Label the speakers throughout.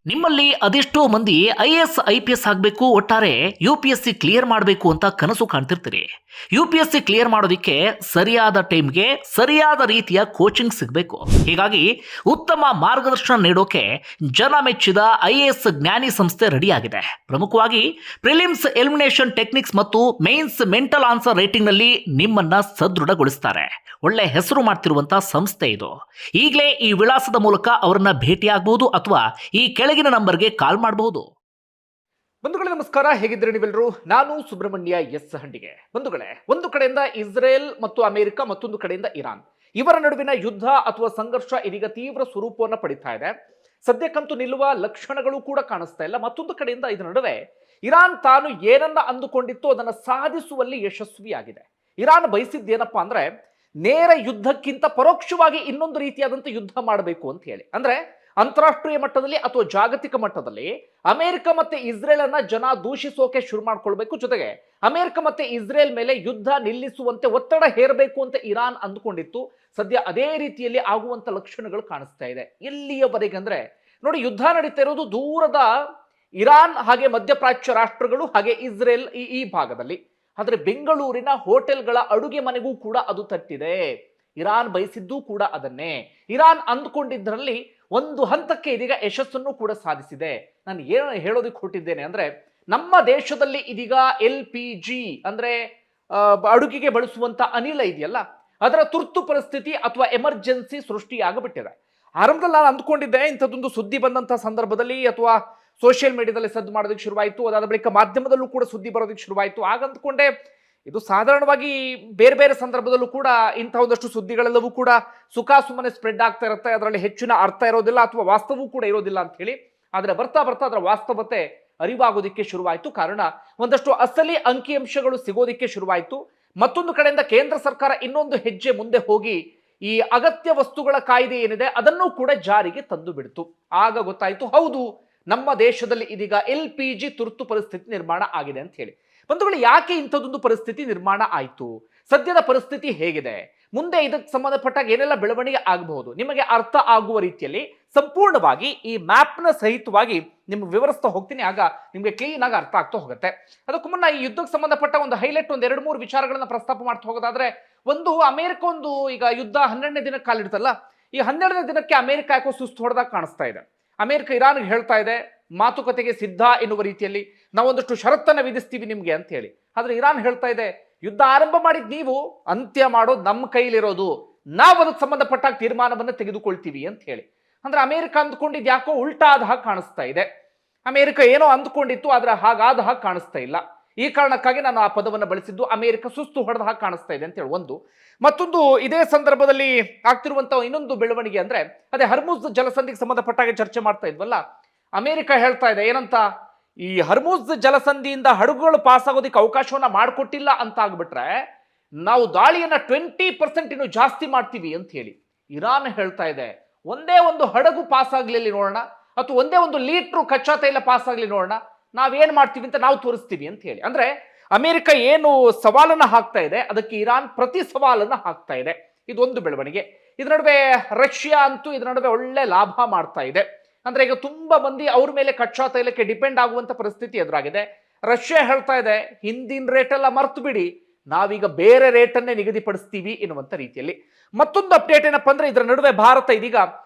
Speaker 1: ನಿಮ್ಮಲ್ಲಿ ಅದೆಷ್ಟೋ ಮಂದಿ ಐಎಎಸ್ ಐಪಿಎಸ್ ಆಗಬೇಕು, ಒಟ್ಟಾರೆ ಯುಪಿಎಸ್ಸಿ ಕ್ಲಿಯರ್ ಮಾಡಬೇಕು ಅಂತ ಕನಸು ಕಾಣ್ತಿರ್ತೀರಿ. ಯುಪಿಎಸ್ಸಿ ಕ್ಲಿಯರ್ ಮಾಡೋದಕ್ಕೆ ಸರಿಯಾದ ಟೈಮ್ಗೆ ಸರಿಯಾದ ರೀತಿಯ ಕೋಚಿಂಗ್ ಸಿಗಬೇಕು. ಹೀಗಾಗಿ ಉತ್ತಮ ಮಾರ್ಗದರ್ಶನ ನೀಡೋಕೆ ಜನ ಮೆಚ್ಚಿದ ಐಎಎಸ್ ಜ್ಞಾನಿ ಸಂಸ್ಥೆ ರೆಡಿಯಾಗಿದೆ. ಪ್ರಮುಖವಾಗಿ ಪ್ರಿಲಿಮ್ಸ್ ಎಲಿಮಿನೇಷನ್ ಟೆಕ್ನಿಕ್ಸ್ ಮತ್ತು ಮೇನ್ಸ್ ಮೆಂಟಲ್ ಆನ್ಸರ್ ರೇಟಿಂಗ್ ನಲ್ಲಿ ನಿಮ್ಮನ್ನ ಸದೃಢಗೊಳಿಸ್ತಾರೆ. ಒಳ್ಳೆ ಹೆಸರು ಮಾಡ್ತಿರುವಂತಹ ಸಂಸ್ಥೆ ಇದು. ಈಗಲೇ ಈ ವಿಳಾಸದ ಮೂಲಕ ಅವರನ್ನ ಭೇಟಿಯಾಗಬಹುದು ಅಥವಾ ಈ ಕೆಳಗಿನ ನಂಬರ್ಗೆ ಕಾಲ್ ಮಾಡಬಹುದು.
Speaker 2: ಬಂಧುಗಳೇ ನಮಸ್ಕಾರ, ಹೇಗಿದ್ದೀರಿ ನೀವೆಲ್ಲರೂ? ನಾನು ಸುಬ್ರಹ್ಮಣ್ಯ ಎಸ್ ಹಂಡಿಗೆ. ಬಂಧುಗಳೇ, ಒಂದು ಕಡೆಯಿಂದ ಇಸ್ರೇಲ್ ಮತ್ತು ಅಮೆರಿಕ, ಮತ್ತೊಂದು ಕಡೆಯಿಂದ ಇರಾನ್, ಇವರ ನಡುವಿನ ಯುದ್ಧ ಅಥವಾ ಸಂಘರ್ಷ ಇದೀಗ ತೀವ್ರ ಸ್ವರೂಪವನ್ನು ಪಡಿತಾ ಇದೆ. ಸದ್ಯಕ್ಕಂತೂ ನಿಲ್ಲುವ ಲಕ್ಷಣಗಳು ಕೂಡ ಕಾಣಿಸ್ತಾ ಇಲ್ಲ. ಮತ್ತೊಂದು ಕಡೆಯಿಂದ ಇದರ ನಡುವೆ ಇರಾನ್ ತಾನು ಏನನ್ನ ಅಂದುಕೊಂಡಿತ್ತು ಅದನ್ನು ಸಾಧಿಸುವಲ್ಲಿ ಯಶಸ್ವಿಯಾಗಿದೆ. ಇರಾನ್ ಬಯಸಿದ್ದೇನಪ್ಪಾ ಅಂದ್ರೆ ನೇರ ಯುದ್ಧಕ್ಕಿಂತ ಪರೋಕ್ಷವಾಗಿ ಇನ್ನೊಂದು ರೀತಿಯಾದಂಥ ಯುದ್ಧ ಮಾಡಬೇಕು ಅಂತ ಹೇಳಿ. ಅಂದ್ರೆ ಅಂತಾರಾಷ್ಟ್ರೀಯ ಮಟ್ಟದಲ್ಲಿ ಅಥವಾ ಜಾಗತಿಕ ಮಟ್ಟದಲ್ಲಿ ಅಮೆರಿಕ ಮತ್ತೆ ಇಸ್ರೇಲ್ ಅನ್ನ ಜನ ದೂಷಿಸೋಕೆ ಶುರು ಮಾಡ್ಕೊಳ್ಬೇಕು. ಜೊತೆಗೆ ಅಮೆರಿಕ ಮತ್ತೆ ಇಸ್ರೇಲ್ ಮೇಲೆ ಯುದ್ಧ ನಿಲ್ಲಿಸುವಂತೆ ಒತ್ತಡ ಹೇರಬೇಕು ಅಂತ ಇರಾನ್ ಅಂದುಕೊಂಡಿತ್ತು. ಸದ್ಯ ಅದೇ ರೀತಿಯಲ್ಲಿ ಆಗುವಂತ ಲಕ್ಷಣಗಳು ಕಾಣಿಸ್ತಾ ಇದೆ. ಎಲ್ಲಿಯವರೆಗೆ ಅಂದ್ರೆ ನೋಡಿ, ಯುದ್ಧ ನಡೀತಾ ಇರೋದು ದೂರದ ಇರಾನ್ ಹಾಗೆ ಮಧ್ಯಪ್ರಾಚ್ಯ ರಾಷ್ಟ್ರಗಳು ಹಾಗೆ ಇಸ್ರೇಲ್ ಈ ಭಾಗದಲ್ಲಿ. ಆದ್ರೆ ಬೆಂಗಳೂರಿನ ಹೋಟೆಲ್ಗಳ ಅಡುಗೆ ಮನೆಗೂ ಕೂಡ ಅದು ತಟ್ಟಿದೆ. ಇರಾನ್ ಬಯಸಿದ್ದೂ ಕೂಡ ಅದನ್ನೇ. ಇರಾನ್ ಅಂದ್ಕೊಂಡಿದ್ದರಲ್ಲಿ ಒಂದು ಹಂತಕ್ಕೆ ಇದೀಗ ಯಶಸ್ಸನ್ನು ಕೂಡ ಸಾಧಿಸಿದೆ. ನಾನು ಏನು ಹೇಳೋದಕ್ಕೆ ಹೊರಟಿದ್ದೇನೆ ಅಂದ್ರೆ, ನಮ್ಮ ದೇಶದಲ್ಲಿ ಇದೀಗ LPG ಅಂದ್ರೆ ಅಡುಗೆಗೆ ಬಳಸುವಂತ ಅನಿಲ ಇದೆಯಲ್ಲ, ಅದರ ತುರ್ತು ಪರಿಸ್ಥಿತಿ ಅಥವಾ ಎಮರ್ಜೆನ್ಸಿ ಸೃಷ್ಟಿಯಾಗಬಿಟ್ಟಿದೆ. ಆರಂಭದಲ್ಲಿ ನಾನು ಅಂದ್ಕೊಂಡಿದ್ದೆ ಇಂಥದ್ದೊಂದು ಸುದ್ದಿ ಬಂದಂತ ಸಂದರ್ಭದಲ್ಲಿ ಅಥವಾ ಸೋಷಿಯಲ್ ಮೀಡಿಯಾದಲ್ಲಿ ಸದ್ದು ಮಾಡೋದಕ್ಕೆ ಶುರುವಾಯಿತು, ಅದಾದ ಬಳಿಕ ಮಾಧ್ಯಮದಲ್ಲೂ ಕೂಡ ಸುದ್ದಿ ಬರೋದಕ್ಕೆ ಶುರುವಾಯಿತು. ಆಗ ಅಂದ್ಕೊಂಡೆ ಇದು ಸಾಧಾರಣವಾಗಿ ಬೇರೆ ಬೇರೆ ಸಂದರ್ಭದಲ್ಲೂ ಕೂಡ ಇಂಥ ಒಂದಷ್ಟು ಸುದ್ದಿಗಳೆಲ್ಲವೂ ಕೂಡ ಸುಖಾಸುಮ್ಮನೆ ಸ್ಪ್ರೆಡ್ ಆಗ್ತಾ ಇರುತ್ತೆ, ಅದರಲ್ಲಿ ಹೆಚ್ಚಿನ ಅರ್ಥ ಇರೋದಿಲ್ಲ ಅಥವಾ ವಾಸ್ತವೂ ಕೂಡ ಇರೋದಿಲ್ಲ ಅಂತ ಹೇಳಿ. ಆದರೆ ಬರ್ತಾ ಬರ್ತಾ ಅದರ ವಾಸ್ತವತೆ ಅರಿವಾಗೋದಿಕ್ಕೆ ಶುರುವಾಯಿತು. ಕಾರಣ ಒಂದಷ್ಟು ಅಸಲಿ ಅಂಕಿಅಂಶಗಳು ಸಿಗೋದಿಕ್ಕೆ ಶುರುವಾಯಿತು. ಮತ್ತೊಂದು ಕಡೆಯಿಂದ ಕೇಂದ್ರ ಸರ್ಕಾರ ಇನ್ನೊಂದು ಹೆಜ್ಜೆ ಮುಂದೆ ಹೋಗಿ ಈ ಅಗತ್ಯ ವಸ್ತುಗಳ ಕಾಯ್ದೆ ಏನಿದೆ ಅದನ್ನು ಕೂಡ ಜಾರಿಗೆ ತಂದು ಬಿಡ್ತು. ಆಗ ಗೊತ್ತಾಯಿತು, ಹೌದು, ನಮ್ಮ ದೇಶದಲ್ಲಿ ಇದೀಗ LPG ತುರ್ತು ಪರಿಸ್ಥಿತಿ ನಿರ್ಮಾಣ ಆಗಿದೆ ಅಂತ ಹೇಳಿ. ಬಂಧುಗಳು, ಯಾಕೆ ಇಂಥದ್ದೊಂದು ಪರಿಸ್ಥಿತಿ ನಿರ್ಮಾಣ ಆಯಿತು? ಸದ್ಯದ ಪರಿಸ್ಥಿತಿ ಹೇಗಿದೆ? ಮುಂದೆ ಇದಕ್ಕೆ ಸಂಬಂಧಪಟ್ಟಾಗ ಏನೆಲ್ಲ ಬೆಳವಣಿಗೆ ಆಗಬಹುದು? ನಿಮಗೆ ಅರ್ಥ ಆಗುವ ರೀತಿಯಲ್ಲಿ ಸಂಪೂರ್ಣವಾಗಿ ಈ ಮ್ಯಾಪ್ನ ಸಹಿತವಾಗಿ ನಿಮ್ಗೆ ವಿವರಿಸ್ತಾ ಹೋಗ್ತೀನಿ. ಆಗ ನಿಮಗೆ ಕ್ಲೀನ್ ಆಗಿ ಅರ್ಥ ಆಗ್ತಾ ಹೋಗುತ್ತೆ. ಅದಕ್ಕೂ ಮುನ್ನ ಈ ಯುದ್ಧಕ್ಕೆ ಸಂಬಂಧಪಟ್ಟ ಒಂದು ಹೈಲೈಟ್ ಒಂದು 2-3 ವಿಚಾರಗಳನ್ನ ಪ್ರಸ್ತಾಪ ಮಾಡ್ತಾ ಹೋಗೋದಾದ್ರೆ, ಒಂದು, ಅಮೆರಿಕ ಒಂದು ಈಗ ಯುದ್ಧ 12ನೇ ದಿನಕ್ಕೆ ಕಾಲಿಡ್ತಲ್ಲ, ಈ 12ನೇ ದಿನಕ್ಕೆ ಅಮೆರಿಕ ಯಾಕೋ ಸುಸ್ತು ಹೊಡೆದಾಗ ಕಾಣಿಸ್ತಾ ಇದೆ. ಅಮೆರಿಕ ಇರಾನ್ಗೆ ಹೇಳ್ತಾ ಇದೆ ಮಾತುಕತೆಗೆ ಸಿದ್ಧ ಎನ್ನುವ ರೀತಿಯಲ್ಲಿ, ನಾವೊಂದಷ್ಟು ಷರತ್ತನ್ನ ವಿಧಿಸ್ತೀವಿ ನಿಮ್ಗೆ ಅಂತ ಹೇಳಿ. ಆದ್ರೆ ಇರಾನ್ ಹೇಳ್ತಾ ಇದೆ, ಯುದ್ಧ ಆರಂಭ ಮಾಡಿದ್ ನೀವು, ಅಂತ್ಯ ಮಾಡೋದು ನಮ್ಮ ಕೈಲಿರೋದು, ನಾವು ಅದಕ್ಕೆ ಸಂಬಂಧಪಟ್ಟ ತೀರ್ಮಾನವನ್ನು ತೆಗೆದುಕೊಳ್ತೀವಿ ಅಂತ ಹೇಳಿ. ಅಂದ್ರೆ ಅಮೆರಿಕ ಅಂದ್ಕೊಂಡಿದ್ದು ಯಾಕೋ ಉಲ್ಟಾ ಆದ ಹಾಗೆ ಕಾಣಿಸ್ತಾ ಇದೆ. ಅಮೆರಿಕ ಏನೋ ಅಂದ್ಕೊಂಡಿತ್ತು ಆದ್ರೆ ಹಾಗಾದ ಹಾಗೆ ಕಾಣಿಸ್ತಾ ಇಲ್ಲ. ಈ ಕಾರಣಕ್ಕಾಗಿ ನಾನು ಆ ಪದವನ್ನು ಬಳಸಿದ್ದು, ಅಮೆರಿಕ ಸುಸ್ತು ಹೊಡೆದ ಹಾಗೆ ಕಾಣಿಸ್ತಾ ಇದೆ ಅಂತ ಹೇಳಿ ಒಂದು. ಮತ್ತೊಂದು, ಇದೇ ಸಂದರ್ಭದಲ್ಲಿ ಆಗ್ತಿರುವಂತಹ ಇನ್ನೊಂದು ಬೆಳವಣಿಗೆ ಅಂದ್ರೆ ಅದೇ ಹರ್ಮುಜ್ ಜಲಸಂಧಿಗೆ ಸಂಬಂಧಪಟ್ಟಾಗ ಚರ್ಚೆ ಮಾಡ್ತಾ ಇದ್ವಲ್ಲ, ಅಮೆರಿಕ ಹೇಳ್ತಾ ಇದೆ ಏನಂತ, ಈ ಹರ್ಮುಜ್ ಜಲಸಂಧಿಯಿಂದ ಹಡಗುಗಳು ಪಾಸ್ ಆಗೋದಕ್ಕೆ ಅವಕಾಶವನ್ನ ಮಾಡಿಕೊಟ್ಟಿಲ್ಲ ಅಂತ ಆಗ್ಬಿಟ್ರೆ ನಾವು ದಾಳಿಯನ್ನ 20% ಇನ್ನು ಜಾಸ್ತಿ ಮಾಡ್ತೀವಿ ಅಂತ ಹೇಳಿ. ಇರಾನ್ ಹೇಳ್ತಾ ಇದೆ, ಒಂದೇ ಒಂದು ಹಡಗು ಪಾಸ್ ಆಗ್ಲಿಲ್ಲ ನೋಡೋಣ, ಅಥವಾ ಒಂದೇ ಒಂದು ಲೀಟ್ರು ಕಚ್ಚಾ ತೈಲ ಪಾಸ್ ಆಗ್ಲಿ ನೋಡೋಣ, ನಾವೇನ್ ಮಾಡ್ತೀವಿ ಅಂತ ನಾವು ತೋರಿಸ್ತೀವಿ ಅಂತ ಹೇಳಿ. ಅಂದ್ರೆ ಅಮೆರಿಕ ಏನು ಸವಾಲನ್ನ ಹಾಕ್ತಾ ಇದೆ ಅದಕ್ಕೆ ಇರಾನ್ ಪ್ರತಿ ಸವಾಲನ್ನ ಹಾಕ್ತಾ ಇದೆ. ಇದೊಂದು ಬೆಳವಣಿಗೆ. ಇದರ ನಡುವೆ ರಷ್ಯಾ ಅಂತೂ ಇದರ ನಡುವೆ ಒಳ್ಳೆ ಲಾಭ ಮಾಡ್ತಾ ಇದೆ. ಅಂದ್ರೆ ಈಗ ತುಂಬಾ ಮಂದಿ ಅವ್ರ ಮೇಲೆ ಕಚ್ಚಾ ತೈಲಕ್ಕೆ ಡಿಪೆಂಡ್ ಆಗುವಂತ ಪರಿಸ್ಥಿತಿ ಎದುರಾಗಿದೆ. ರಷ್ಯಾ ಹೇಳ್ತಾ ಇದೆ, ಹಿಂದಿನ ರೇಟ್ ಎಲ್ಲ ಮರ್ತು ಬಿಡಿ, ನಾವೀಗ ಬೇರೆ ರೇಟನ್ನೇ ನಿಗದಿಪಡಿಸ್ತೀವಿ ಎನ್ನುವಂತ ರೀತಿಯಲ್ಲಿ. ಮತ್ತೊಂದು ಅಪ್ಡೇಟ್ ಏನಪ್ಪಾ ಅಂದ್ರೆ, ಇದರ ನಡುವೆ ಭಾರತ ಇದೀಗ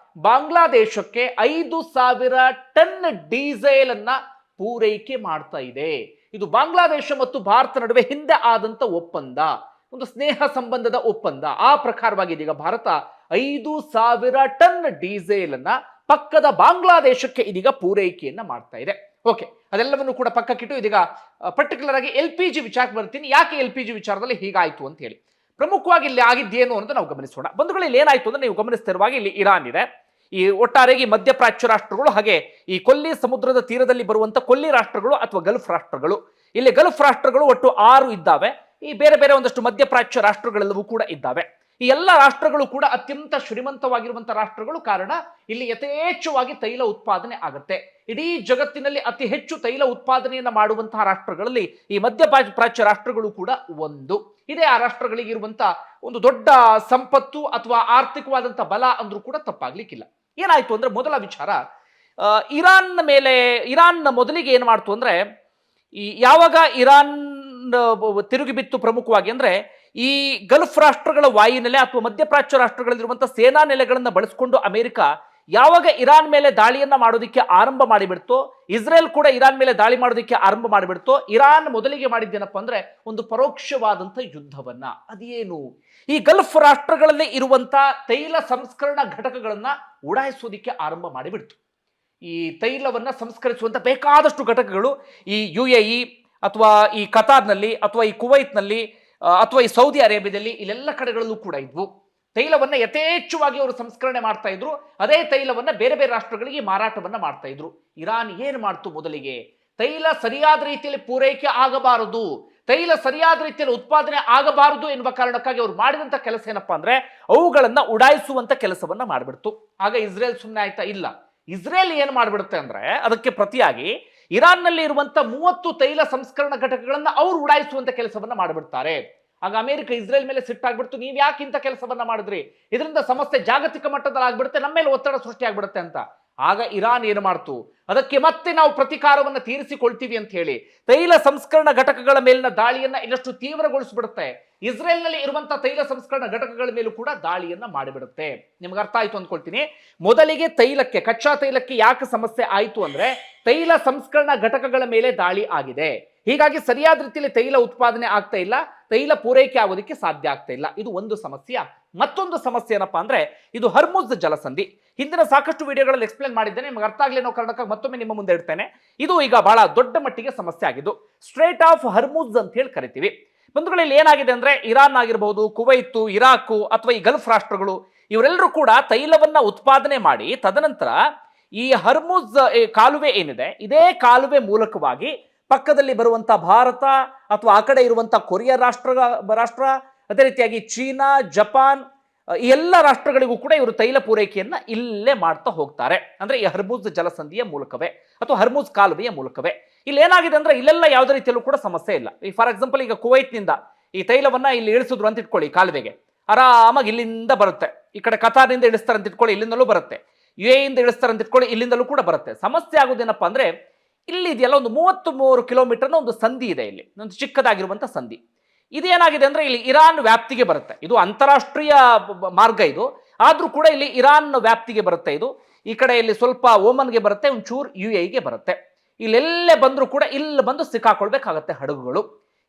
Speaker 2: ಬಾಂಗ್ಲಾದೇಶಕ್ಕೆ 5,000 ಟನ್ ಡೀಸೆಲ್ ಅನ್ನ ಪೂರೈಕೆ ಮಾಡ್ತಾ ಇದೆ. ಇದು ಬಾಂಗ್ಲಾದೇಶ ಮತ್ತು ಭಾರತ ನಡುವೆ ಹಿಂದೆ ಆದಂತ ಒಪ್ಪಂದ, ಒಂದು ಸ್ನೇಹ ಸಂಬಂಧದ ಒಪ್ಪಂದ. ಆ ಪ್ರಕಾರವಾಗಿ ಇದೀಗ ಭಾರತ 5,000 ಟನ್ ಡೀಸೆಲ್ ಅನ್ನ ಪಕ್ಕದ ಬಾಂಗ್ಲಾದೇಶಕ್ಕೆ ಇದೀಗ ಪೂರೈಕೆಯನ್ನ ಮಾಡ್ತಾ ಇದೆ. ಓಕೆ, ಅದೆಲ್ಲವನ್ನು ಕೂಡ ಪಕ್ಕಕ್ಕಿಟ್ಟು ಇದೀಗ ಪರ್ಟಿಕ್ಯುಲರ್ ಆಗಿ LPG ವಿಚಾರಕ್ಕೆ ಬರ್ತೀನಿ. ಯಾಕೆ LPG ವಿಚಾರದಲ್ಲಿ ಹೀಗಾಯ್ತು ಅಂತ ಹೇಳಿ. ಪ್ರಮುಖವಾಗಿ ಇಲ್ಲಿ ಆಗಿದ್ದೇನು ಅಂತ ನಾವು ಗಮನಿಸೋಣ. ಬಂಧುಗಳು, ಇಲ್ಲಿ ಏನಾಯ್ತು ಅಂದ್ರೆ, ನೀವು ಗಮನಿಸ್ತಿರುವಾಗ ಇಲ್ಲಿ ಇರಾನ್ ಇದೆ, ಈ ಒಟ್ಟಾರೆಯಾಗಿ ಮಧ್ಯಪ್ರಾಚ್ಯ ರಾಷ್ಟ್ರಗಳು ಹಾಗೆ ಈ ಕೊಲ್ಲಿ ಸಮುದ್ರದ ತೀರದಲ್ಲಿ ಬರುವಂತ ಕೊಲ್ಲಿ ರಾಷ್ಟ್ರಗಳು ಅಥವಾ ಗಲ್ಫ್ ರಾಷ್ಟ್ರಗಳು. ಇಲ್ಲಿ ಗಲ್ಫ್ ರಾಷ್ಟ್ರಗಳು ಒಟ್ಟು 6 ಇದ್ದಾವೆ. ಈ ಬೇರೆ ಬೇರೆ ಒಂದಷ್ಟು ಮಧ್ಯಪ್ರಾಚ್ಯ ರಾಷ್ಟ್ರಗಳೆಲ್ಲವೂ ಕೂಡ ಇದ್ದಾವೆ. ಈ ಎಲ್ಲ ರಾಷ್ಟ್ರಗಳು ಕೂಡ ಅತ್ಯಂತ ಶ್ರೀಮಂತವಾಗಿರುವಂತಹ ರಾಷ್ಟ್ರಗಳು. ಕಾರಣ ಇಲ್ಲಿ ಯಥೇಚ್ಛವಾಗಿ ತೈಲ ಉತ್ಪಾದನೆ ಆಗುತ್ತೆ. ಇಡೀ ಜಗತ್ತಿನಲ್ಲಿ ಅತಿ ಹೆಚ್ಚು ತೈಲ ಉತ್ಪಾದನೆಯನ್ನ ಮಾಡುವಂತಹ ರಾಷ್ಟ್ರಗಳಲ್ಲಿ ಈ ಮಧ್ಯಪ್ರಾಚ್ಯ ರಾಷ್ಟ್ರಗಳು ಕೂಡ ಒಂದು. ಇದೇ ಆ ರಾಷ್ಟ್ರಗಳಿಗೆ ಇರುವಂತಹ ಒಂದು ದೊಡ್ಡ ಸಂಪತ್ತು ಅಥವಾ ಆರ್ಥಿಕವಾದಂತಹ ಬಲ ಅಂದ್ರೂ ಕೂಡ ತಪ್ಪಾಗ್ಲಿಕ್ಕಿಲ್ಲ. ಏನಾಯ್ತು ಅಂದ್ರೆ, ಮೊದಲ ವಿಚಾರ, ಇರಾನ್ ಮೊದಲಿಗೆ ಏನು ಮಾಡ್ತು ಅಂದ್ರೆ, ಯಾವಾಗ ಇರಾನ್ ತಿರುಗಿ ಬಿತ್ತು ಪ್ರಮುಖವಾಗಿ ಅಂದ್ರೆ, ಈ ಗಲ್ಫ್ ರಾಷ್ಟ್ರಗಳ ವಾಯುನೆಲೆ ಅಥವಾ ಮಧ್ಯಪ್ರಾಚ್ಯ ರಾಷ್ಟ್ರಗಳಲ್ಲಿರುವಂತಹ ಸೇನಾ ನೆಲೆಗಳನ್ನು ಬಳಸಿಕೊಂಡು ಅಮೆರಿಕ ಯಾವಾಗ ಇರಾನ್ ಮೇಲೆ ದಾಳಿಯನ್ನ ಮಾಡೋದಕ್ಕೆ ಆರಂಭ ಮಾಡಿಬಿಡ್ತೋ, ಇಸ್ರೇಲ್ ಕೂಡ ಇರಾನ್ ಮೇಲೆ ದಾಳಿ ಮಾಡೋದಕ್ಕೆ ಆರಂಭ ಮಾಡಿಬಿಡ್ತೋ, ಇರಾನ್ ಮೊದಲಿಗೆ ಮಾಡಿದ್ದೇನಪ್ಪ ಅಂದ್ರೆ ಒಂದು ಪರೋಕ್ಷವಾದಂತ ಯುದ್ಧವನ್ನ. ಅದೇನು, ಈ ಗಲ್ಫ್ ರಾಷ್ಟ್ರಗಳಲ್ಲಿ ಇರುವಂತಹ ತೈಲ ಸಂಸ್ಕರಣಾ ಘಟಕಗಳನ್ನ ಉಡಾಯಿಸೋದಿಕ್ಕೆ ಆರಂಭ ಮಾಡಿಬಿಡ್ತು. ಈ ತೈಲವನ್ನ ಸಂಸ್ಕರಿಸುವಂತ ಬೇಕಾದಷ್ಟು ಘಟಕಗಳು ಈ UAE ಅಥವಾ ಈ ಕತಾರ್ನಲ್ಲಿ ಅಥವಾ ಈ ಕುವೈತ್ನಲ್ಲಿ ಅಥವಾ ಈ ಸೌದಿ ಅರೇಬಿಯಾದಲ್ಲಿ ಇಲ್ಲೆಲ್ಲ ಕಡೆಗಳಲ್ಲೂ ಕೂಡ ಇದ್ವು. ತೈಲವನ್ನ ಯಥೇಚ್ಛವಾಗಿ ಅವರು ಸಂಸ್ಕರಣೆ ಮಾಡ್ತಾ ಇದ್ರು. ಅದೇ ತೈಲವನ್ನ ಬೇರೆ ಬೇರೆ ರಾಷ್ಟ್ರಗಳಿಗೆ ಮಾರಾಟವನ್ನ ಮಾಡ್ತಾ ಇದ್ರು. ಇರಾನ್ ಏನ್ ಮಾಡ್ತು, ಮೊದಲಿಗೆ ತೈಲ ಸರಿಯಾದ ರೀತಿಯಲ್ಲಿ ಪೂರೈಕೆ ಆಗಬಾರದು, ತೈಲ ಸರಿಯಾದ ರೀತಿಯಲ್ಲಿ ಉತ್ಪಾದನೆ ಆಗಬಾರದು ಎನ್ನುವ ಕಾರಣಕ್ಕಾಗಿ ಅವರು ಮಾಡಿದಂತ ಕೆಲಸ ಏನಪ್ಪಾ ಅಂದ್ರೆ ಅವುಗಳನ್ನ ಉಡಾಯಿಸುವಂತ ಕೆಲಸವನ್ನ ಮಾಡ್ಬಿಡ್ತು. ಆಗ ಇಸ್ರೇಲ್ ಸುಮ್ಮನೆ ಆಯ್ತಾ? ಇಲ್ಲ. ಇಸ್ರೇಲ್ ಏನ್ ಮಾಡ್ಬಿಡುತ್ತೆ ಅಂದ್ರೆ ಅದಕ್ಕೆ ಪ್ರತಿಯಾಗಿ ಇರಾನ್ನಲ್ಲಿ ಇರುವಂತ 30 ತೈಲ ಸಂಸ್ಕರಣಾ ಘಟಕಗಳನ್ನ ಅವರು ಉಡಾಯಿಸುವಂತ ಕೆಲಸವನ್ನ ಮಾಡಿಬಿಡ್ತಾರೆ. ಆಗ ಅಮೆರಿಕ ಇಸ್ರೇಲ್ ಮೇಲೆ ಸಿಟ್ಟಾಗ್ಬಿಡ್ತು, ನೀವ್ ಯಾಕೆ ಇಂಥ ಕೆಲಸವನ್ನ ಮಾಡಿದ್ರಿ, ಇದರಿಂದ ಸಮಸ್ಯೆ ಜಾಗತಿಕ ಮಟ್ಟದಲ್ಲಿ ಆಗ್ಬಿಡುತ್ತೆ, ನಮ್ಮ ಮೇಲೆ ಒತ್ತಡ ಸೃಷ್ಟಿ ಆಗ್ಬಿಡುತ್ತೆ ಅಂತ. ಆಗ ಇರಾನ್ ಏನು ಮಾಡ್ತು, ಅದಕ್ಕೆ ಮತ್ತೆ ನಾವು ಪ್ರತಿಕಾರವನ್ನ ತೀರಿಸಿಕೊಳ್ತೀವಿ ಅಂತ ಹೇಳಿ ತೈಲ ಸಂಸ್ಕರಣಾ ಘಟಕಗಳ ಮೇಲಿನ ದಾಳಿಯನ್ನ ಇನ್ನಷ್ಟು ತೀವ್ರಗೊಳಿಸ್ಬಿಡುತ್ತೆ. ಇಸ್ರೇಲ್ನಲ್ಲಿ ಇರುವಂತಹ ತೈಲ ಸಂಸ್ಕರಣಾ ಘಟಕಗಳ ಮೇಲೂ ಕೂಡ ದಾಳಿಯನ್ನ ಮಾಡಿಬಿಡುತ್ತೆ. ನಿಮ್ಗೆ ಅರ್ಥ ಆಯ್ತು ಅಂದ್ಕೊಳ್ತೀನಿ. ಮೊದಲಿಗೆ ತೈಲಕ್ಕೆ, ಕಚ್ಚಾ ತೈಲಕ್ಕೆ ಯಾಕೆ ಸಮಸ್ಯೆ ಆಯ್ತು ಅಂದ್ರೆ ತೈಲ ಸಂಸ್ಕರಣಾ ಘಟಕಗಳ ಮೇಲೆ ದಾಳಿ ಆಗಿದೆ. ಹೀಗಾಗಿ ಸರಿಯಾದ ರೀತಿಯಲ್ಲಿ ತೈಲ ಉತ್ಪಾದನೆ ಆಗ್ತಾ ಇಲ್ಲ, ತೈಲ ಪೂರೈಕೆ ಆಗೋದಕ್ಕೆ ಸಾಧ್ಯ ಆಗ್ತಾ ಇಲ್ಲ. ಇದು ಒಂದು ಸಮಸ್ಯೆ. ಮತ್ತೊಂದು ಸಮಸ್ಯೆ ಏನಪ್ಪಾ ಅಂದ್ರೆ ಇದು ಹರ್ಮುಜ್ ಜಲಸಂಧಿ. ಹಿಂದಿನ ಸಾಕಷ್ಟು ವಿಡಿಯೋಗಳಲ್ಲಿ ಎಕ್ಸ್ಪ್ಲೇನ್ ಮಾಡಿದ್ದೇನೆ, ನಿಮಗೆ ಅರ್ಥ ಆಗ್ಲಿ ಅನ್ನೋ ಕಾರಣಕ್ಕಾಗಿ ಮತ್ತೊಮ್ಮೆ ನಿಮ್ಮ ಮುಂದೆ ಇಡ್ತೇನೆ. ಇದು ಈಗ ಬಹಳ ದೊಡ್ಡ ಮಟ್ಟಿಗೆ ಸಮಸ್ಯೆ ಆಗಿದ್ದು ಸ್ಟ್ರೇಟ್ ಆಫ್ ಹರ್ಮುಜ್ ಅಂತ ಹೇಳಿ ಕರಿತೀವಿ. ಬಂಧುಗಳಲ್ಲಿ ಏನಾಗಿದೆ ಅಂದ್ರೆ ಇರಾನ್ ಆಗಿರಬಹುದು, ಕುವೈತು, ಇರಾಕು ಅಥವಾ ಈ ಗಲ್ಫ್ ರಾಷ್ಟ್ರಗಳು ಇವರೆಲ್ಲರೂ ಕೂಡ ತೈಲವನ್ನ ಉತ್ಪಾದನೆ ಮಾಡಿ ತದನಂತರ ಈ ಹರ್ಮುಜ್ ಕಾಲುವೆ ಏನಿದೆ ಇದೇ ಕಾಲುವೆ ಮೂಲಕವಾಗಿ ಪಕ್ಕದಲ್ಲಿ ಬರುವಂತ ಭಾರತ ಅಥವಾ ಆ ಕಡೆ ಇರುವಂತ ಕೊರಿಯಾ ರಾಷ್ಟ್ರ ಅದೇ ರೀತಿಯಾಗಿ ಚೀನಾ, ಜಪಾನ್ ಈ ಎಲ್ಲ ರಾಷ್ಟ್ರಗಳಿಗೂ ಕೂಡ ಇವರು ತೈಲ ಪೂರೈಕೆಯನ್ನ ಇಲ್ಲೇ ಮಾಡ್ತಾ ಹೋಗ್ತಾರೆ. ಅಂದ್ರೆ ಈ ಹರ್ಮುಜ್ ಜಲಸಂಧಿಯ ಮೂಲಕವೇ ಅಥವಾ ಹರ್ಮುಜ್ ಕಾಲುವೆಯ ಮೂಲಕವೇ. ಇಲ್ಲಿ ಏನಾಗಿದೆ ಅಂದ್ರೆ ಇಲ್ಲೆಲ್ಲ ಯಾವುದೇ ರೀತಿಯಲ್ಲೂ ಕೂಡ ಸಮಸ್ಯೆ ಇಲ್ಲ. ಈ ಫಾರ್ ಎಕ್ಸಾಂಪಲ್ ಈಗ ಕುವೈತ್ನಿಂದ ಈ ತೈಲವನ್ನ ಇಲ್ಲಿ ಇಳಿಸಿದ್ರು ಅಂತ ಇಟ್ಕೊಳ್ಳಿ, ಕಾಲುವೆಗೆ ಆರಾಮಾಗಿ ಇಲ್ಲಿಂದ ಬರುತ್ತೆ. ಈ ಕಡೆ ಕತಾರ್ನಿಂದ ಇಳಿಸ್ತಾರೆ ಅಂತ ಇಟ್ಕೊಳ್ಳಿ, ಇಲ್ಲಿಂದಲೂ ಬರುತ್ತೆ. UAE ಇಂದ ಇಳಿಸ್ತಾರೆ ಅಂತ ಇಟ್ಕೊಳ್ಳಿ, ಇಲ್ಲಿಂದಲೂ ಕೂಡ ಬರುತ್ತೆ. ಸಮಸ್ಯೆ ಆಗೋದೇನಪ್ಪ ಅಂದ್ರೆ ಇಲ್ಲಿ ಇದೆಯಲ್ಲ ಒಂದು 33 ಕಿಲೋಮೀಟರ್ನ ಒಂದು ಸಂಧಿ ಇದೆ, ಇಲ್ಲಿ ಒಂದು ಚಿಕ್ಕದಾಗಿರುವಂತ ಸಂಧಿ. ಇದೇನಾಗಿದೆ ಅಂದ್ರೆ ಇಲ್ಲಿ ಇರಾನ್ ವ್ಯಾಪ್ತಿಗೆ ಬರುತ್ತೆ. ಇದು ಅಂತಾರಾಷ್ಟ್ರೀಯ ಮಾರ್ಗ ಇದು, ಆದ್ರೂ ಕೂಡ ಇಲ್ಲಿ ಇರಾನ್ ವ್ಯಾಪ್ತಿಗೆ ಬರುತ್ತೆ. ಇದು ಈ ಕಡೆ ಇಲ್ಲಿ ಸ್ವಲ್ಪ ಓಮನ್ಗೆ ಬರುತ್ತೆ, ಒಂಚೂರು UAE ಬರುತ್ತೆ. ಇಲ್ಲೆಲ್ಲೇ ಬಂದರೂ ಕೂಡ ಇಲ್ಲಿ ಬಂದು ಸಿಕ್ಕಾಕೊಳ್ಬೇಕಾಗತ್ತೆ ಹಡಗುಗಳು.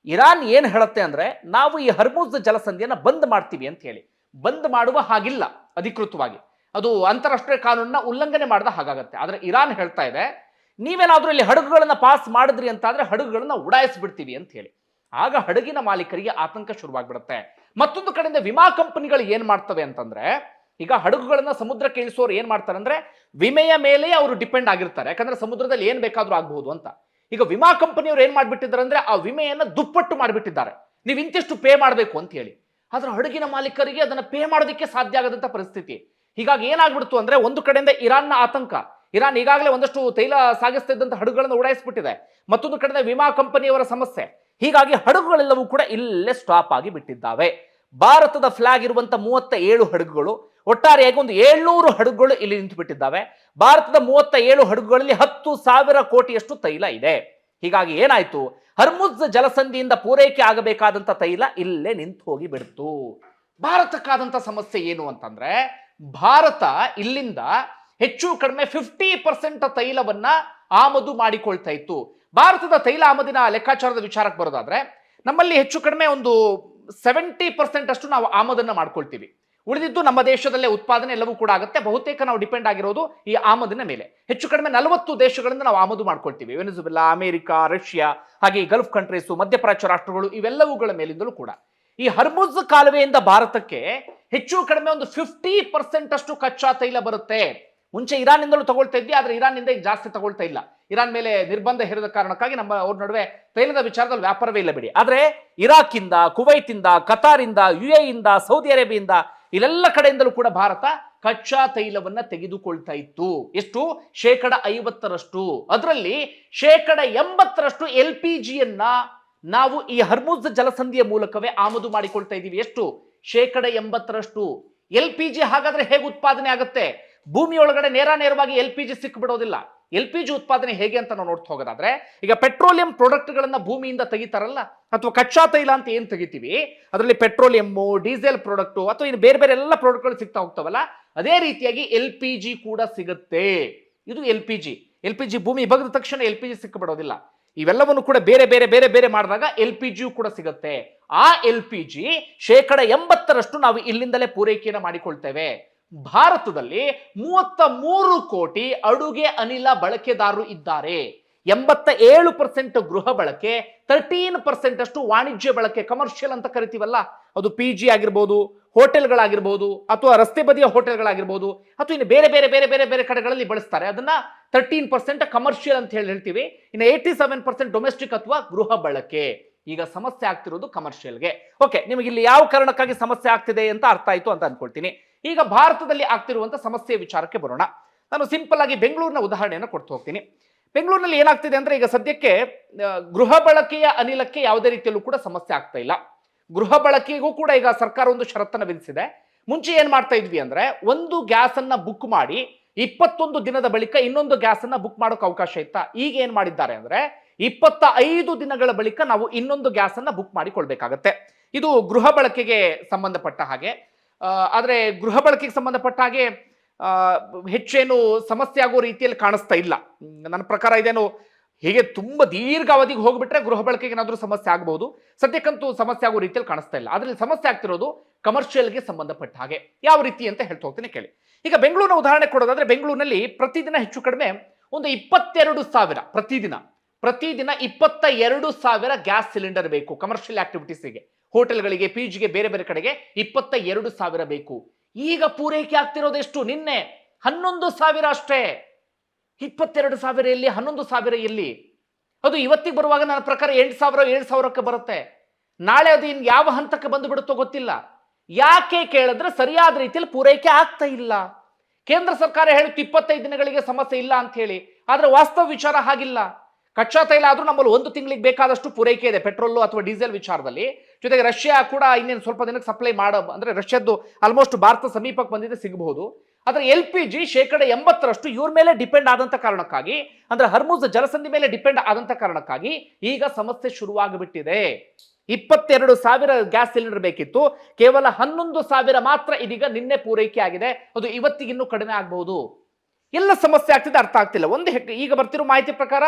Speaker 2: ಇರಾನ್ ಏನ್ ಹೇಳುತ್ತೆ ಅಂದ್ರೆ ನಾವು ಈ ಹರ್ಮುಜ್ ಜಲಸಂಧಿಯನ್ನ ಬಂದ್ ಮಾಡ್ತೀವಿ ಅಂತ ಹೇಳಿ. ಬಂದ್ ಮಾಡುವ ಹಾಗಿಲ್ಲ ಅಧಿಕೃತವಾಗಿ, ಅದು ಅಂತಾರಾಷ್ಟ್ರೀಯ ಕಾನೂನನ್ನ ಉಲ್ಲಂಘನೆ ಮಾಡಿದ ಹಾಗಾಗತ್ತೆ. ಆದ್ರೆ ಇರಾನ್ ಹೇಳ್ತಾ ಇದೆ ನೀವೇನಾದ್ರೂ ಇಲ್ಲಿ ಹಡಗುಗಳನ್ನ ಪಾಸ್ ಮಾಡಿದ್ರಿ ಅಂತ ಆದ್ರೆ ಹಡಗುಗಳನ್ನ ಉಡಾಯಿಸ್ಬಿಡ್ತೀವಿ ಅಂತ ಹೇಳಿ. ಆಗ ಹಡಗಿನ ಮಾಲೀಕರಿಗೆ ಆತಂಕ ಶುರುವಾಗ್ಬಿಡುತ್ತೆ. ಮತ್ತೊಂದು ಕಡೆಯಿಂದ ವಿಮಾ ಕಂಪನಿಗಳು ಏನ್ ಮಾಡ್ತವೆ ಅಂತಂದ್ರೆ ಈಗ ಹಡಗುಗಳನ್ನ ಸಮುದ್ರಕ್ಕೆ ಇಳಿಸೋರು ಏನ್ ಮಾಡ್ತಾರೆ ಅಂದ್ರೆ ವಿಮೆಯ ಮೇಲೆ ಅವರು ಡಿಪೆಂಡ್ ಆಗಿರ್ತಾರೆ, ಯಾಕಂದ್ರೆ ಸಮುದ್ರದಲ್ಲಿ ಏನ್ ಬೇಕಾದ್ರೂ ಆಗ್ಬಹುದು ಅಂತ. ಈಗ ವಿಮಾ ಕಂಪನಿಯವರು ಏನ್ ಮಾಡ್ಬಿಟ್ಟಿದ್ದಾರೆ ಅಂದ್ರೆ ಆ ವಿಮೆಯನ್ನ ದುಪ್ಪಟ್ಟು ಮಾಡಿಬಿಟ್ಟಿದ್ದಾರೆ, ನೀವು ಇಂತಿಷ್ಟು ಪೇ ಮಾಡಬೇಕು ಅಂತ ಹೇಳಿ. ಆದ್ರೆ ಹಡಗಿನ ಮಾಲೀಕರಿಗೆ ಅದನ್ನ ಪೇ ಮಾಡೋದಕ್ಕೆ ಸಾಧ್ಯ ಆಗದಂತ ಪರಿಸ್ಥಿತಿ. ಹೀಗಾಗಿ ಏನಾಗ್ಬಿಡ್ತು ಅಂದ್ರೆ ಒಂದು ಕಡೆಯಿಂದ ಇರಾನ್ನ ಆತಂಕ, ಇರಾನ್ ಈಗಾಗಲೇ ಒಂದಷ್ಟು ತೈಲ ಸಾಗಿಸ್ತಾ ಇದ್ದಂತ ಹಡಗುಗಳನ್ನು ಉಡಾಯಿಸ್ಬಿಟ್ಟಿದೆ. ಮತ್ತೊಂದು ಕಡೆಯಿಂದ ವಿಮಾ ಕಂಪನಿಯವರ ಸಮಸ್ಯೆ. ಹೀಗಾಗಿ ಹಡಗುಗಳೆಲ್ಲವೂ ಕೂಡ ಇಲ್ಲೇ ಸ್ಟಾಪ್ ಆಗಿ ಬಿಟ್ಟಿದ್ದಾವೆ. ಭಾರತದ ಫ್ಲಾಗ್ ಇರುವಂತ 37 ಹಡಗುಗಳು, ಒಟ್ಟಾರೆಯಾಗಿ ಒಂದು 700 ಹಡಗುಗಳು ಇಲ್ಲಿ ನಿಂತು ಬಿಟ್ಟಿದ್ದಾವೆ. ಭಾರತದ 37 ಹಡಗುಗಳಲ್ಲಿ 10,000 ಕೋಟಿಯಷ್ಟು ತೈಲ ಇದೆ. ಹೀಗಾಗಿ ಏನಾಯ್ತು, ಹರ್ಮುಜ್ ಜಲಸಂಧಿಯಿಂದ ಪೂರೈಕೆ ಆಗಬೇಕಾದಂತ ತೈಲ ಇಲ್ಲೇ ನಿಂತು ಹೋಗಿ ಬಿಡ್ತು. ಭಾರತಕ್ಕಾದಂತ ಸಮಸ್ಯೆ ಏನು ಅಂತಂದ್ರೆ ಭಾರತ ಇಲ್ಲಿಂದ ಹೆಚ್ಚು ಕಡಿಮೆ 50% ತೈಲವನ್ನ ಆಮದು ಮಾಡಿಕೊಳ್ತಾ ಇತ್ತು. ಭಾರತದ ತೈಲ ಆಮದಿನ ಲೆಕ್ಕಾಚಾರದ ವಿಚಾರಕ್ಕೆ ಬರೋದಾದ್ರೆ ನಮ್ಮಲ್ಲಿ ಹೆಚ್ಚು ಕಡಿಮೆ ಒಂದು 70% ಅಷ್ಟು ನಾವು ಆಮದನ್ನ ಮಾಡ್ಕೊಳ್ತೀವಿ. ಉಳಿದಿದ್ದು ನಮ್ಮ ದೇಶದಲ್ಲೇ ಉತ್ಪಾದನೆ ಎಲ್ಲವೂ ಕೂಡ ಆಗುತ್ತೆ. ಬಹುತೇಕ ನಾವು ಡಿಪೆಂಡ್ ಆಗಿರೋದು ಈ ಆಮದಿನ ಮೇಲೆ. ಹೆಚ್ಚು ಕಡಿಮೆ 40 ದೇಶಗಳಿಂದ ನಾವು ಆಮದು ಮಾಡ್ಕೊಳ್ತೀವಿ. ವೆನಿಜುವೆಲಾ, ಅಮೆರಿಕ, ರಷ್ಯಾ, ಹಾಗೆ ಈ ಗಲ್ಫ್ ಕಂಟ್ರೀಸು, ಮಧ್ಯಪ್ರಾಚ್ಯ ರಾಷ್ಟ್ರಗಳು ಇವೆಲ್ಲವುಗಳ ಮೇಲಿಂದಲೂ ಕೂಡ ಈ ಹರ್ಮುಜ್ ಕಾಲುವೆಯಿಂದ ಭಾರತಕ್ಕೆ ಹೆಚ್ಚು ಕಡಿಮೆ ಒಂದು 50% ಅಷ್ಟು ಕಚ್ಚಾ ತೈಲ ಬರುತ್ತೆ. ಮುಂಚೆ ಇರಾನ್ನಿಂದಲೂ ತಗೊಳ್ತಾ ಇದ್ವಿ, ಆದ್ರೆ ಇರಾನ್ನಿಂದ ಈಗ ಜಾಸ್ತಿ ತಗೊಳ್ತಾ ಇಲ್ಲ. ಇರಾನ್ ಮೇಲೆ ನಿರ್ಬಂಧ ಹೇರಿದ ಕಾರಣಕ್ಕಾಗಿ ನಮ್ಮ ಅವ್ರ ನಡುವೆ ತೈಲದ ವಿಚಾರದಲ್ಲಿ ವ್ಯಾಪಾರವೇ ಇಲ್ಲ ಬಿಡಿ. ಆದ್ರೆ ಇರಾಕಿಂದ, ಕುವೈತಿಂದ, ಕತಾರಿಂದ, UAE ಇಂದ, ಸೌದಿ ಅರೇಬಿಯಿಂದ ಇಲ್ಲೆಲ್ಲ ಕಡೆಯಿಂದಲೂ ಕೂಡ ಭಾರತ ಕಚ್ಚಾ ತೈಲವನ್ನ ತೆಗೆದುಕೊಳ್ತಾ ಇತ್ತು. ಎಷ್ಟು? 50%. ಅದರಲ್ಲಿ 80% LPGಯನ್ನ ನಾವು ಈ ಹರ್ಮುಜ್ ಜಲಸಂಧಿಯ ಮೂಲಕವೇ ಆಮದು ಮಾಡಿಕೊಳ್ತಾ ಇದ್ದೀವಿ. ಎಷ್ಟು? 80%. LPG ಹಾಗಾದ್ರೆ ಹೇಗೆ ಉತ್ಪಾದನೆ ಆಗುತ್ತೆ? ಭೂಮಿಯೊಳಗಡೆ ನೇರವಾಗಿ LPG ಸಿಕ್ಬಿಡೋದಿಲ್ಲ. LPG ಉತ್ಪಾದನೆ ಹೇಗೆ ಅಂತ ನಾವು ನೋಡ್ತಾ ಹೋಗೋದಾದ್ರೆ, ಈಗ ಪೆಟ್ರೋಲಿಯಂ ಪ್ರಾಡಕ್ಟ್ಗಳನ್ನ ಭೂಮಿಯಿಂದ ತೆಗಿತಾರಲ್ಲ, ಅಥವಾ ಕಚ್ಚಾ ತೈಲ ಅಂತ ಏನ್ ತೆಗಿತೀವಿ, ಅದರಲ್ಲಿ ಪೆಟ್ರೋಲಿಯಮ್ಮು, ಡೀಸೆಲ್ ಪ್ರಾಡಕ್ಟು ಅಥವಾ ಇನ್ನು ಬೇರೆ ಬೇರೆ ಎಲ್ಲ ಪ್ರಾಡಕ್ಟ್ಗಳು ಸಿಗ್ತಾ ಹೋಗ್ತಾವಲ್ಲ, ಅದೇ ರೀತಿಯಾಗಿ LPG ಕೂಡ ಸಿಗುತ್ತೆ. ಇದು LPG ಭೂಮಿ ಬಗ್ದ ತಕ್ಷಣ LPG ಸಿಕ್ಕಿಬಿಡೋದಿಲ್ಲ. ಇವೆಲ್ಲವನ್ನು ಕೂಡ ಬೇರೆ ಬೇರೆ ಬೇರೆ ಬೇರೆ ಮಾಡಿದಾಗ LPG ಕೂಡ ಸಿಗುತ್ತೆ. ಆ LPG 80% ನಾವು ಇಲ್ಲಿಂದಲೇ ಪೂರೈಕೆಯನ್ನು ಮಾಡಿಕೊಳ್ತೇವೆ. ಭಾರತದಲ್ಲಿ 33 ಕೋಟಿ ಅಡುಗೆ ಅನಿಲ ಬಳಕೆದಾರರು ಇದ್ದಾರೆ. 87% ಗೃಹ ಬಳಕೆ, 13% ಅಷ್ಟು ವಾಣಿಜ್ಯ ಬಳಕೆ, ಕಮರ್ಷಿಯಲ್ ಅಂತ ಕರಿತೀವಲ್ಲ, ಅದು PG ಆಗಿರ್ಬೋದು, ಹೋಟೆಲ್ಗಳಾಗಿರ್ಬೋದು, ಅಥವಾ ರಸ್ತೆ ಬದಿಯ ಹೋಟೆಲ್ಗಳಾಗಿರ್ಬೋದು, ಅಥವಾ ಇನ್ನು ಬೇರೆ ಬೇರೆ ಬೇರೆ ಬೇರೆ ಬೇರೆ ಕಡೆಗಳಲ್ಲಿ ಬಳಸ್ತಾರೆ. ಅದನ್ನ 13% ಕಮರ್ಷಿಯಲ್ ಅಂತ ಹೇಳ್ತೀವಿ. ಇನ್ನು 87% ಡೊಮೆಸ್ಟಿಕ್ ಅಥವಾ ಗೃಹ ಬಳಕೆ. ಈಗ ಸಮಸ್ಯೆ ಆಗ್ತಿರೋದು ಕಮರ್ಷಿಯಲ್ಗೆ. ಓಕೆ, ನಿಮಗೆ ಇಲ್ಲಿ ಯಾವ ಕಾರಣಕ್ಕಾಗಿ ಸಮಸ್ಯೆ ಆಗ್ತಿದೆ ಅಂತ ಅರ್ಥ ಆಯ್ತು ಅಂತ ಅನ್ಕೊಳ್ತೀನಿ. ಈಗ ಭಾರತದಲ್ಲಿ ಆಗ್ತಿರುವಂತ ಸಮಸ್ಯೆ ವಿಚಾರಕ್ಕೆ ಬರೋಣ. ನಾನು ಸಿಂಪಲ್ ಆಗಿ ಬೆಂಗಳೂರಿನ ಉದಾಹರಣೆಯನ್ನು ಕೊಡ್ತಾ ಹೋಗ್ತೀನಿ. ಬೆಂಗಳೂರಿನಲ್ಲಿ ಏನಾಗ್ತಿದೆ ಅಂದ್ರೆ, ಈಗ ಸದ್ಯಕ್ಕೆ ಗೃಹ ಬಳಕೆಯ ಅನಿಲಕ್ಕೆ ಯಾವುದೇ ರೀತಿಯಲ್ಲೂ ಕೂಡ ಸಮಸ್ಯೆ ಆಗ್ತಾ ಇಲ್ಲ. ಗೃಹ ಬಳಕೆಗೂ ಕೂಡ ಈಗ ಸರ್ಕಾರ ಒಂದು ಷರತ್ತನ್ನು ವಿಧಿಸಿದೆ. ಮುಂಚೆ ಏನ್ ಮಾಡ್ತಾ ಇದ್ವಿ ಅಂದ್ರೆ, ಒಂದು ಗ್ಯಾಸ್ ಅನ್ನ ಬುಕ್ ಮಾಡಿ 21 ದಿನದ ಬಳಿಕ ಇನ್ನೊಂದು ಗ್ಯಾಸ್ ಅನ್ನ ಬುಕ್ ಮಾಡೋಕೆ ಅವಕಾಶ ಇತ್ತ. ಈಗ ಏನ್ ಮಾಡಿದ್ದಾರೆ ಅಂದ್ರೆ, 25 ದಿನಗಳ ಬಳಿಕ ನಾವು ಇನ್ನೊಂದು ಗ್ಯಾಸ್ ಅನ್ನ ಬುಕ್ ಮಾಡಿಕೊಳ್ಬೇಕಾಗತ್ತೆ. ಇದು ಗೃಹ ಬಳಕೆಗೆ ಸಂಬಂಧಪಟ್ಟ ಹಾಗೆ. ಆದ್ರೆ ಗೃಹ ಬಳಕೆಗೆ ಸಂಬಂಧಪಟ್ಟ ಹಾಗೆ ಹೆಚ್ಚೇನು ಸಮಸ್ಯೆ ಆಗೋ ರೀತಿಯಲ್ಲಿ ಕಾಣಿಸ್ತಾ ಇಲ್ಲ. ನನ್ನ ಪ್ರಕಾರ ಇದೇನು ಹೀಗೆ ತುಂಬಾ ದೀರ್ಘಾವಧಿಗೆ ಹೋಗ್ಬಿಟ್ರೆ ಗೃಹ ಬಳಕೆಗೆ ಏನಾದ್ರೂ ಸಮಸ್ಯೆ ಆಗಬಹುದು. ಸದ್ಯಕ್ಕಂತೂ ಸಮಸ್ಯೆ ಆಗೋ ರೀತಿಯಲ್ಲಿ ಕಾಣಿಸ್ತಾ ಇಲ್ಲ. ಅದ್ರಲ್ಲಿ ಸಮಸ್ಯೆ ಆಗ್ತಿರೋದು ಕಮರ್ಷಿಯಲ್ಗೆ ಸಂಬಂಧಪಟ್ಟ ಹಾಗೆ. ಯಾವ ರೀತಿ ಅಂತ ಹೇಳ್ತಾ ಹೋಗ್ತೀನಿ ಕೇಳಿ. ಈಗ ಬೆಂಗಳೂರಿನ ಉದಾಹರಣೆ ಕೊಡೋದಾದ್ರೆ, ಬೆಂಗಳೂರಿನಲ್ಲಿ ಪ್ರತಿದಿನ ಹೆಚ್ಚು ಕಡಿಮೆ ಒಂದು 22,000 ಪ್ರತಿದಿನ 22,000 ಗ್ಯಾಸ್ ಸಿಲಿಂಡರ್ ಬೇಕು ಕಮರ್ಷಿಯಲ್ ಆಕ್ಟಿವಿಟೀಸ್ಗೆ, ಹೋಟೆಲ್ಗಳಿಗೆ, PGಗೆ, ಬೇರೆ ಬೇರೆ ಕಡೆಗೆ 22,000 ಬೇಕು. ಈಗ ಪೂರೈಕೆ ಆಗ್ತಿರೋದು ಎಷ್ಟು? ನಿನ್ನೆ 11,000 ಅಷ್ಟೇ. 22,000 ಎಲ್ಲಿ, 11,000 ಎಲ್ಲಿ? ಅದು ಇವತ್ತಿಗೆ ಬರುವಾಗ ನನ್ನ ಪ್ರಕಾರ 8,000 ಬರುತ್ತೆ. ನಾಳೆ ಅದು ಇನ್ ಯಾವ ಹಂತಕ್ಕೆ ಬಂದು ಬಿಡುತ್ತೋ ಗೊತ್ತಿಲ್ಲ. ಯಾಕೆ ಕೇಳಿದ್ರೆ ಸರಿಯಾದ ರೀತಿಯಲ್ಲಿ ಪೂರೈಕೆ ಆಗ್ತಾ ಇಲ್ಲ. ಕೇಂದ್ರ ಸರ್ಕಾರ ಹೇಳುತ್ತೆ 25 ದಿನಗಳಿಗೆ ಸಮಸ್ಯೆ ಇಲ್ಲ ಅಂತ ಹೇಳಿ, ಆದ್ರೆ ವಾಸ್ತವ ವಿಚಾರ ಹಾಗಿಲ್ಲ. ಕಚ್ಚಾ ತೈಲ ಆದ್ರೂ ನಮ್ಮಲ್ಲಿ 1 ತಿಂಗಳಿಗೆ ಬೇಕಾದಷ್ಟು ಪೂರೈಕೆ ಇದೆ, ಪೆಟ್ರೋಲ್ ಅಥವಾ ಡೀಸೆಲ್ ವಿಚಾರದಲ್ಲಿ. ಜೊತೆಗೆ ರಷ್ಯಾ ಕೂಡ ಇನ್ನೇನು ಸ್ವಲ್ಪ ದಿನಕ್ಕೆ ಸಪ್ಲೈ ಅಂದ್ರೆ ರಷ್ಯಾದ್ದು ಆಲ್ಮೋಸ್ಟ್ ಭಾರತ ಸಮೀಪಕ್ಕೆ ಬಂದಿದೆ, ಸಿಗಬಹುದು. ಆದ್ರೆ LPG 80% ಇವ್ರ ಮೇಲೆ ಡಿಪೆಂಡ್ ಆದಂತ ಕಾರಣಕ್ಕಾಗಿ, ಅಂದ್ರೆ ಹರ್ಮುಜ್ ಜಲಸಂಧಿ ಮೇಲೆ ಡಿಪೆಂಡ್ ಆದಂತ ಕಾರಣಕ್ಕಾಗಿ ಈಗ ಸಮಸ್ಯೆ ಶುರುವಾಗ್ಬಿಟ್ಟಿದೆ. 22,000 ಗ್ಯಾಸ್ ಸಿಲಿಂಡರ್ ಬೇಕಿತ್ತು, ಕೇವಲ 11,000 ಮಾತ್ರ ಇದೀಗ ನಿನ್ನೆ ಪೂರೈಕೆ ಆಗಿದೆ. ಅದು ಇವತ್ತಿಗಿನ್ನೂ ಕಡಿಮೆ ಆಗಬಹುದು. ಎಲ್ಲ ಸಮಸ್ಯೆ ಆಗ್ತಿದೆ, ಅರ್ಥ ಆಗ್ತಿಲ್ಲ. ಈಗ ಬರ್ತಿರೋ ಮಾಹಿತಿ ಪ್ರಕಾರ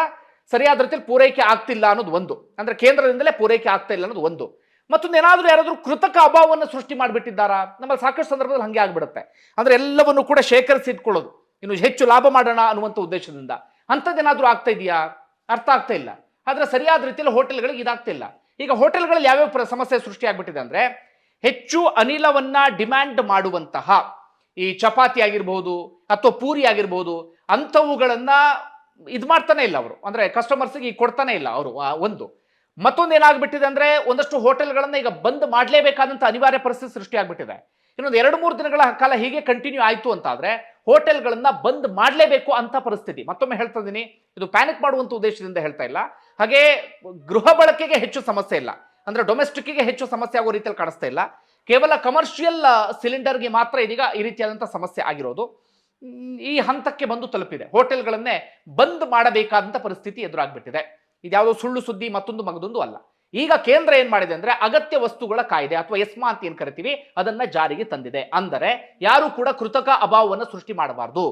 Speaker 2: ಸರಿಯಾದ ರೀತಿಯಲ್ಲಿ ಪೂರೈಕೆ ಆಗ್ತಿಲ್ಲ ಅನ್ನೋದು ಒಂದು, ಅಂದ್ರೆ ಕೇಂದ್ರದಿಂದಲೇ ಪೂರೈಕೆ ಆಗ್ತಾ ಇಲ್ಲ ಅನ್ನೋದು ಒಂದು. ಮತ್ತೊಂದು, ಯಾರಾದ್ರೂ ಕೃತಕ ಅಭಾವವನ್ನು ಸೃಷ್ಟಿ ಮಾಡಿಬಿಟ್ಟಿದ್ದಾರಾ? ನಮ್ಮಲ್ಲಿ ಸಾಕಷ್ಟು ಸಂದರ್ಭದಲ್ಲಿ ಹಂಗೆ ಆಗ್ಬಿಡುತ್ತೆ. ಅಂದ್ರೆ ಎಲ್ಲವನ್ನು ಕೂಡ ಶೇಖರಿಸಿ ಇಟ್ಕೊಳ್ಳೋದು, ಇನ್ನು ಹೆಚ್ಚು ಲಾಭ ಮಾಡೋಣ ಅನ್ನುವಂಥ ಉದ್ದೇಶದಿಂದ. ಅಂಥದ್ದೇನಾದ್ರೂ ಆಗ್ತಾ ಇದೆಯಾ? ಅರ್ಥ ಆಗ್ತಾ ಇಲ್ಲ. ಆದ್ರೆ ಸರಿಯಾದ ರೀತಿಯಲ್ಲಿ ಹೋಟೆಲ್ಗಳಿಗೆ ಇದಾಗ್ತಿಲ್ಲ. ಈಗ ಹೋಟೆಲ್ಗಳಲ್ಲಿ ಯಾವ್ಯಾವ ಸಮಸ್ಯೆ ಸೃಷ್ಟಿ ಆಗ್ಬಿಟ್ಟಿದೆ ಅಂದ್ರೆ, ಹೆಚ್ಚು ಅನಿಲವನ್ನ ಡಿಮ್ಯಾಂಡ್ ಮಾಡುವಂತಹ ಈ ಚಪಾತಿ ಆಗಿರ್ಬೋದು ಅಥವಾ ಪೂರಿ ಆಗಿರ್ಬೋದು, ಅಂಥವುಗಳನ್ನ ಇದು ಮಾಡ್ತಾನೆ ಇಲ್ಲ ಅವರು, ಅಂದ್ರೆ ಕಸ್ಟಮರ್ಸ್ಗೆ ಕೊಡ್ತಾನೆ ಇಲ್ಲ ಅವರು. ಒಂದು ಮತ್ತೊಂದು ಏನಾಗ್ಬಿಟ್ಟಿದೆ ಅಂದ್ರೆ, ಒಂದಷ್ಟು ಹೋಟೆಲ್ಗಳನ್ನ ಈಗ ಬಂದ್ ಮಾಡಲೇಬೇಕಾದಂತ ಅನಿವಾರ್ಯ ಪರಿಸ್ಥಿತಿ ಸೃಷ್ಟಿ ಆಗ್ಬಿಟ್ಟಿದೆ. ಇನ್ನೊಂದು 2-3 ದಿನಗಳ ಕಾಲ ಹೀಗೆ ಕಂಟಿನ್ಯೂ ಆಯ್ತು ಅಂತ ಆದ್ರೆ ಹೋಟೆಲ್ಗಳನ್ನ ಬಂದ್ ಮಾಡಲೇಬೇಕು ಅಂತ ಪರಿಸ್ಥಿತಿ. ಮತ್ತೊಮ್ಮೆ ಹೇಳ್ತಾ ಇದ್ದೀನಿ, ಇದು ಪ್ಯಾನಿಕ್ ಮಾಡುವಂತ ಉದ್ದೇಶದಿಂದ ಹೇಳ್ತಾ ಇಲ್ಲ. ಹಾಗೆ ಗೃಹ ಬಳಕೆಗೆ ಹೆಚ್ಚು ಸಮಸ್ಯೆ ಇಲ್ಲ, ಅಂದ್ರೆ ಡೊಮೆಸ್ಟಿಕ್ಗೆ ಹೆಚ್ಚು ಸಮಸ್ಯೆ ಆಗೋ ರೀತಿಯಲ್ಲಿ ಕಾಣಿಸ್ತಾ ಇಲ್ಲ. ಕೇವಲ ಕಮರ್ಷಿಯಲ್ ಸಿಲಿಂಡರ್ಗೆ ಮಾತ್ರ ಇದೀಗ ಈ ರೀತಿಯಾದಂತಹ ಸಮಸ್ಯೆ ಆಗಿರೋದು. ಈ ಹಂತಕ್ಕೆ ಬಂದು ತಲುಪಿದೆ. ಹೋಟೆಲ್ಗಳನ್ನೇ ಬಂದ್ ಮಾಡಬೇಕಾದಂತ ಪರಿಸ್ಥಿತಿ ಎದುರಾಗ್ಬಿಟ್ಟಿದೆ. ಇದ್ಯಾವುದೋ ಸುಳ್ಳು ಸುದ್ದಿ, ಮಗದೊಂದು ಅಲ್ಲ. ಈಗ ಕೇಂದ್ರ ಏನ್ ಮಾಡಿದೆ ಅಂದ್ರೆ, ಅಗತ್ಯ ವಸ್ತುಗಳ ಕಾಯ್ದೆ ಅಥವಾ ಎಸ್ಮಾ ಅಂತ ಏನ್ ಕರಿತೀವಿ, ಅದನ್ನ ಜಾರಿಗೆ ತಂದಿದೆ. ಅಂದರೆ ಯಾರು ಕೂಡ ಕೃತಕ ಅಭಾವವನ್ನು ಸೃಷ್ಟಿ ಮಾಡಬಾರದು,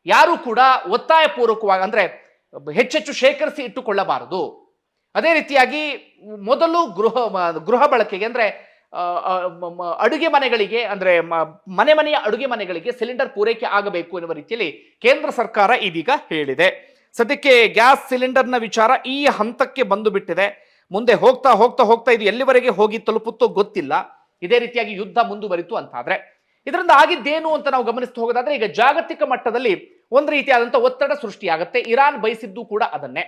Speaker 2: ಯಾರು ಕೂಡ ಒತ್ತಾಯ ಪೂರ್ವಕವಾಗಿ ಅಂದ್ರೆ ಹೆಚ್ಚೆಚ್ಚು ಶೇಖರಿಸಿ ಇಟ್ಟುಕೊಳ್ಳಬಾರದು. ಅದೇ ರೀತಿಯಾಗಿ ಮೊದಲು ಗೃಹ ಬಳಕೆಗೆ ಅಂದ್ರೆ ಅಡುಗೆ ಮನೆಗಳಿಗೆ, ಅಂದ್ರೆ ಮನೆಯ ಅಡುಗೆ ಮನೆಗಳಿಗೆ ಸಿಲಿಂಡರ್ ಪೂರೈಕೆ ಆಗಬೇಕು ಎನ್ನುವ ರೀತಿಯಲ್ಲಿ ಕೇಂದ್ರ ಸರ್ಕಾರ ಇದೀಗ ಹೇಳಿದೆ. ಸದ್ಯಕ್ಕೆ ಗ್ಯಾಸ್ ಸಿಲಿಂಡರ್ನ ವಿಚಾರ ಈ ಹಂತಕ್ಕೆ ಬಂದು ಬಿಟ್ಟಿದೆ. ಮುಂದೆ ಹೋಗ್ತಾ ಹೋಗ್ತಾ ಹೋಗ್ತಾ ಇದು ಎಲ್ಲಿವರೆಗೆ ಹೋಗಿ ತಲುಪುತ್ತೋ ಗೊತ್ತಿಲ್ಲ. ಇದೇ ರೀತಿಯಾಗಿ ಯುದ್ಧ ಮುಂದುವರಿತು ಅಂತಾದ್ರೆ ಇದರಿಂದ ಆಗಿದ್ದೇನು ಅಂತ ನಾವು ಗಮನಿಸ್ತಾ ಹೋಗೋದಾದ್ರೆ, ಈಗ ಜಾಗತಿಕ ಮಟ್ಟದಲ್ಲಿ ಒಂದು ರೀತಿಯಾದಂತಹ ಒತ್ತಡ ಸೃಷ್ಟಿಯಾಗುತ್ತೆ. ಇರಾನ್ ಬಯಸಿದ್ದು ಕೂಡ ಅದನ್ನೇ,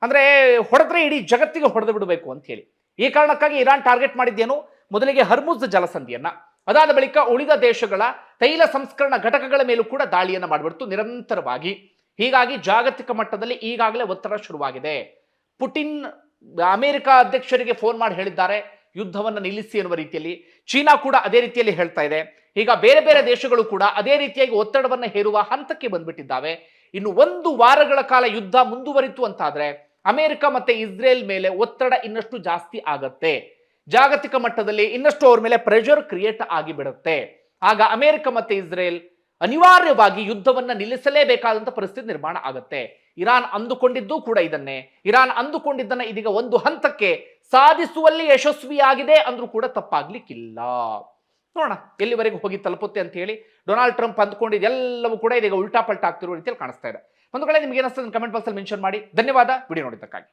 Speaker 2: ಅಂದ್ರೆ ಹೊಡೆದ್ರೆ ಇಡೀ ಜಗತ್ತಿಗೆ ಹೊಡೆದು ಬಿಡಬೇಕು ಅಂತ ಹೇಳಿ. ಈ ಕಾರಣಕ್ಕಾಗಿ ಇರಾನ್ ಟಾರ್ಗೆಟ್ ಮಾಡಿದ್ದೇನು, ಮೊದಲಿಗೆ ಹರ್ಮುಜ್ ಜಲಸಂಧಿಯನ್ನ, ಅದಾದ ಬಳಿಕ ಉಳಿದ ದೇಶಗಳ ತೈಲ ಸಂಸ್ಕರಣಾ ಘಟಕಗಳ ಮೇಲೂ ಕೂಡ ದಾಳಿಯನ್ನ ಮಾಡಿಬಿಡ್ತು ನಿರಂತರವಾಗಿ. ಹೀಗಾಗಿ ಜಾಗತಿಕ ಮಟ್ಟದಲ್ಲಿ ಈಗಾಗಲೇ ಒತ್ತಡ ಶುರುವಾಗಿದೆ. ಪುಟಿನ್ ಅಮೆರಿಕ ಅಧ್ಯಕ್ಷರಿಗೆ ಫೋನ್ ಮಾಡಿ ಹೇಳಿದ್ದಾರೆ, ಯುದ್ಧವನ್ನು ನಿಲ್ಲಿಸಿ ಎನ್ನುವ ರೀತಿಯಲ್ಲಿ. ಚೀನಾ ಕೂಡ ಅದೇ ರೀತಿಯಲ್ಲಿ ಹೇಳ್ತಾ ಇದೆ. ಈಗ ಬೇರೆ ಬೇರೆ ದೇಶಗಳು ಕೂಡ ಅದೇ ರೀತಿಯಾಗಿ ಒತ್ತಡವನ್ನು ಹೇರುವ ಹಂತಕ್ಕೆ ಬಂದ್ಬಿಟ್ಟಿದ್ದಾವೆ. ಇನ್ನು 1 ವಾರಗಳ ಕಾಲ ಯುದ್ಧ ಮುಂದುವರಿತು ಅಂತಾದ್ರೆ ಅಮೆರಿಕ ಮತ್ತೆ ಇಸ್ರೇಲ್ ಮೇಲೆ ಒತ್ತಡ ಇನ್ನಷ್ಟು ಜಾಸ್ತಿ ಆಗತ್ತೆ. ಜಾಗತಿಕ ಮಟ್ಟದಲ್ಲಿ ಇನ್ನಷ್ಟು ಅವ್ರ ಮೇಲೆ ಪ್ರೆಷರ್ ಕ್ರಿಯೇಟ್ ಆಗಿಬಿಡುತ್ತೆ. ಆಗ ಅಮೆರಿಕ ಮತ್ತೆ ಇಸ್ರೇಲ್ ಅನಿವಾರ್ಯವಾಗಿ ಯುದ್ಧವನ್ನ ನಿಲ್ಲಿಸಲೇಬೇಕಾದಂತ ಪರಿಸ್ಥಿತಿ ನಿರ್ಮಾಣ ಆಗುತ್ತೆ. ಇರಾನ್ ಅಂದುಕೊಂಡಿದ್ದು ಕೂಡ ಇದನ್ನೇ. ಇರಾನ್ ಅಂದುಕೊಂಡಿದ್ದನ್ನ ಇದೀಗ ಒಂದು ಹಂತಕ್ಕೆ ಸಾಧಿಸುವಲ್ಲಿ ಯಶಸ್ವಿಯಾಗಿದೆ ಅಂದ್ರೂ ಕೂಡ ತಪ್ಪಾಗ್ಲಿಕ್ಕಿಲ್ಲ. ನೋಡೋಣ ಎಲ್ಲಿವರೆಗೂ ಹೋಗಿ ತಲುಪುತ್ತೆ ಅಂತ ಹೇಳಿ. ಡೊನಾಲ್ಡ್ ಟ್ರಂಪ್ ಅಂದ್ಕೊಂಡಿದ್ದೆಲ್ಲವೂ ಕೂಡ ಇದೀಗ ಉಲ್ಟಾ ಪಲ್ಟಾ ಆಗ್ತಿರುವ ರೀತಿಯಲ್ಲಿ ಕಾಣಿಸ್ತಾ ಇದೆ. ಒಂದು ಕಡೆ ನಿಮ್ಗೆ ಏನಿಸ್ತದೆ ಕಮೆಂಟ್ ಬಾಕ್ಸ್ ಅಲ್ಲಿ ಮೆನ್ಷನ್ ಮಾಡಿ. ಧನ್ಯವಾದ ವಿಡಿಯೋ ನೋಡಿದ್ದಕ್ಕಾಗಿ.